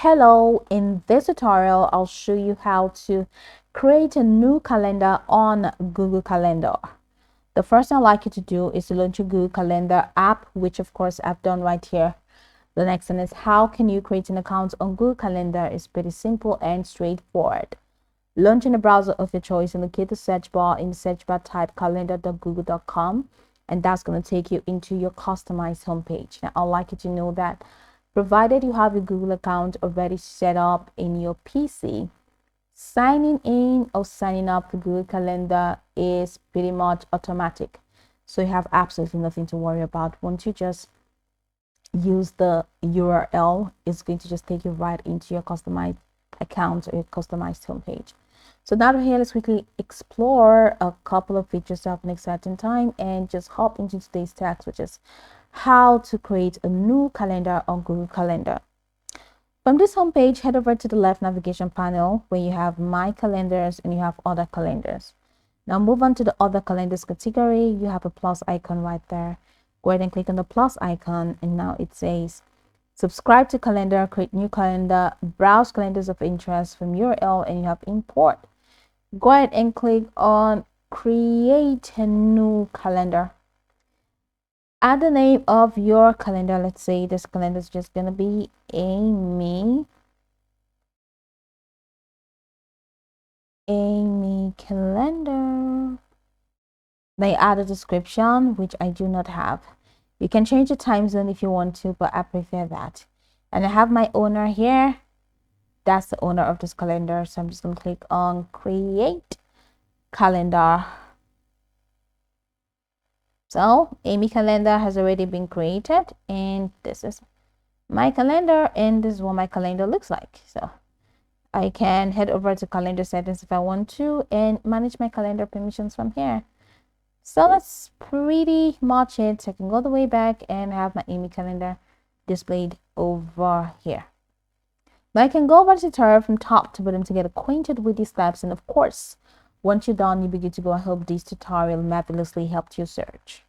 Hello, in this tutorial, I'll show you how to create a new calendar on Google Calendar. The first thing I'd like you to do is to launch your Google Calendar app, which of course I've done right here. The next thing is how can you create an account on Google Calendar. It's pretty simple and straightforward. Launch in a browser of your choice and locate the search bar. In the search bar, type calendar.google.com, and that's going to take you into your customized homepage. Now, I'd like you to know that provided you have a Google account already set up in your PC, signing in or signing up to Google Calendar is pretty much automatic. So you have absolutely nothing to worry about. Once you just use the URL, it's going to just take you right into your customized account or your customized homepage. So now we're here, let's quickly explore a couple of features that have an exciting time and just hop into today's text, which is how to create a new calendar on Google Calendar. From this homepage, head over to the left navigation panel where you have My Calendars and you have Other Calendars. Now move on to the Other Calendars category. You have a plus icon right there. Go ahead and click on the plus icon, and now it says subscribe to calendar, create new calendar, browse calendars of interest from URL, and you have import. Go ahead and click on create a new calendar. Add the name of your calendar. Let's say this calendar is just gonna be Amy calendar. They add a description, which I do not have. You can change the time zone if you want to, but I prefer that. And I have my owner here. That's the owner of this calendar. So I'm just gonna click on create calendar. So Amy calendar has already been created, and this is my calendar, and this is what my calendar looks like. So I can head over to calendar settings if I want to and manage my calendar permissions from here. So that's pretty much it. So I can go the way back and have my Amy calendar displayed over here. Now I can go over the tutorial from top to bottom to get acquainted with these steps, and of course, once you're done, you'll be good to go. I hope this tutorial marvelously helped your search.